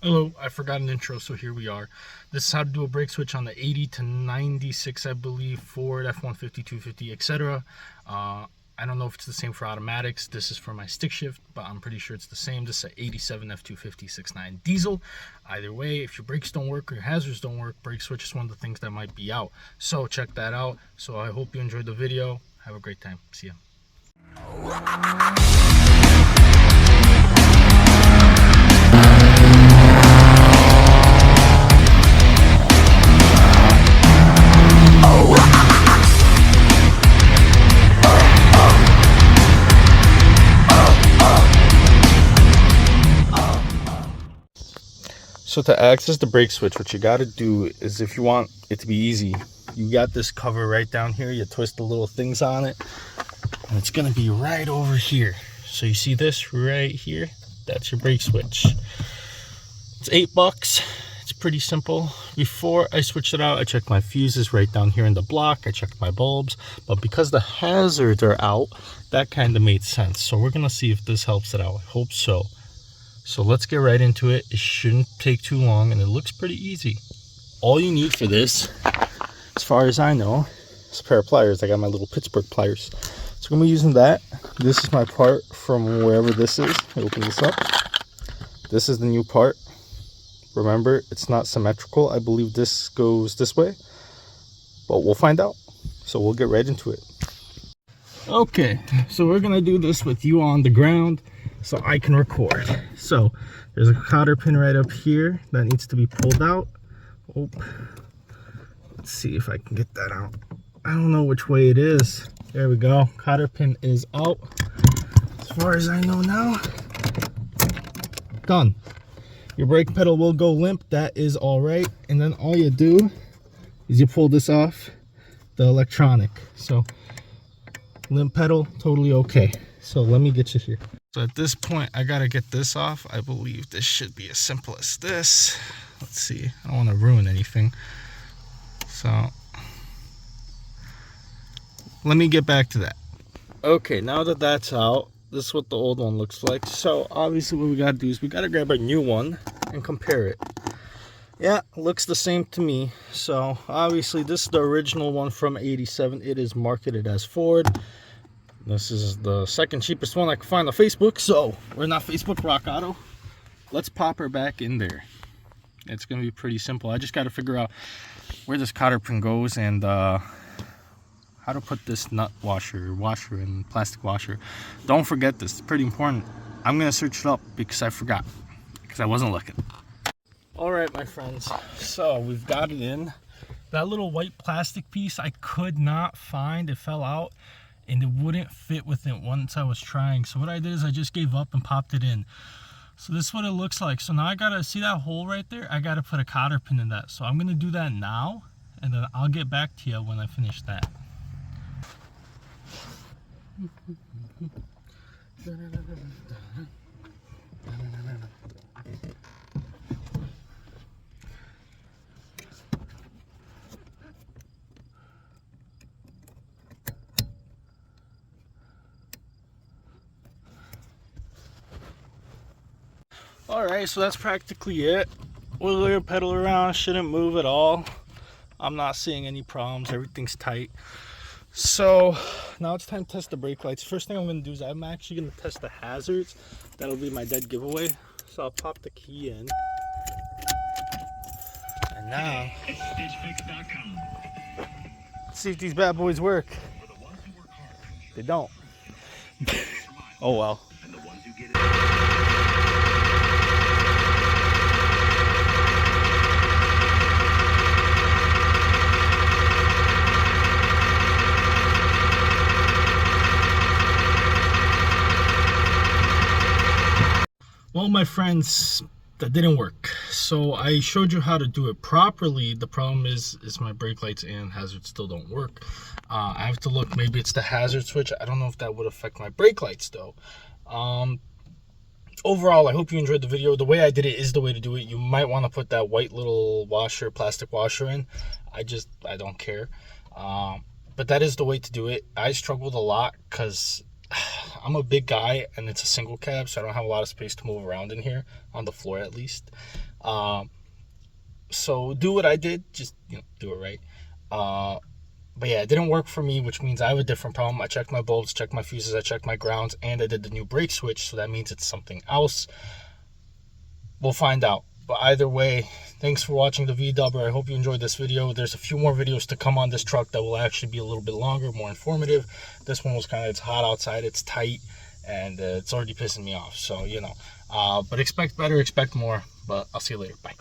Hello, I forgot an intro, so here we are. This is how to do a brake switch on the 80 to 96, I believe, Ford F-150, 250, etc. I don't know if it's the same for automatics. This is for my stick shift, but I'm pretty sure it's the same. This is an 87 F-250 6.9 diesel. Either way, if your brakes don't work or your hazards don't work, brake switch is one of the things that might be out. So check that out. So I hope you enjoyed the video. Have a great time. See ya. So to access the brake switch, what you got to do is, if you want it to be easy, you got this cover right down here. You twist the little things on it, and it's going to be right over here. So you see this right here? That's your brake switch. It's $8. It's pretty simple. Before I switched it out, I checked my fuses right down here in the block. I checked my bulbs, but because the hazards are out, that kind of made sense. So we're going to see if this helps it out. I hope so. So let's get right into it. It shouldn't take too long, and it looks pretty easy. All you need for this, as far as I know, is a pair of pliers. I got my little Pittsburgh pliers. So I'm going to be using that. This is my part from wherever this is. I open this up. This is the new part. Remember, it's not symmetrical. I believe this goes this way, but we'll find out. So we'll get right into it. Okay, so we're going to do this with you on the ground, so I can record. So there's a cotter pin right up here that needs to be pulled out. Oh, let's see if I can get that out. I don't know which way it is. There we go. Cotter pin is out. As far as I know now, done. Your brake pedal will go limp. That is all right. And then all you do is you pull this off the electronic. So limp pedal, totally okay. So let me get you here. So at this point, I gotta get this off. I believe this should be as simple as this. Let's see, I don't want to ruin anything. So let me get back to that. Okay, now that that's out, this is what the old one looks like. So obviously what we gotta do is we gotta grab a new one and compare it. Yeah, looks the same to me. So obviously this is the original one from 87. It is marketed as Ford. This is the second cheapest one I can find on Facebook. So we're not Facebook, Rock Auto. Let's pop her back in there. It's gonna be pretty simple. I just got to figure out where this cotter pin goes and how to put this nut washer and plastic washer. Don't forget this, it's pretty important. I'm gonna search it up because I forgot, because I wasn't looking. All right, my friends, so we've got it in. That little white plastic piece I could not find. It fell out and it wouldn't fit with it once I was trying. So what I did is I just gave up and popped it in. So this is what it looks like. So now I gotta see that hole right there. I gotta put a cotter pin in that. So I'm gonna do that now, and then I'll get back to you when I finish that. Alright, so that's practically it. Wiggle your pedal around, shouldn't move at all. I'm not seeing any problems, everything's tight. So now it's time to test the brake lights. First thing I'm going to do is I'm actually going to test the hazards. That'll be my dead giveaway. So I'll pop the key in. And now, let's see if these bad boys work. They don't. Oh well. Well, my friends, that didn't work. So I showed you how to do it properly. The problem is my brake lights and hazards still don't work. I have to look, maybe it's the hazard switch. I don't know if that would affect my brake lights though. Overall, I hope you enjoyed the video. The way I did it is the way to do it. You might want to put that white little washer, plastic washer in. I don't care. But that is the way to do it. I struggled a lot because I'm a big guy and it's a single cab, so I don't have a lot of space to move around in here, on the floor at least. So do what I did, just do it right. But yeah, it didn't work for me, which means I have a different problem. I checked my bulbs, checked my fuses, I checked my grounds, and I did the new brake switch, so that means it's something else. We'll find out. But either way, thanks for watching the V-Dubber. I hope you enjoyed this video. There's a few more videos to come on this truck that will actually be a little bit longer, more informative. This one was it's hot outside, it's tight, and it's already pissing me off. So, but expect better, expect more. But I'll see you later. Bye.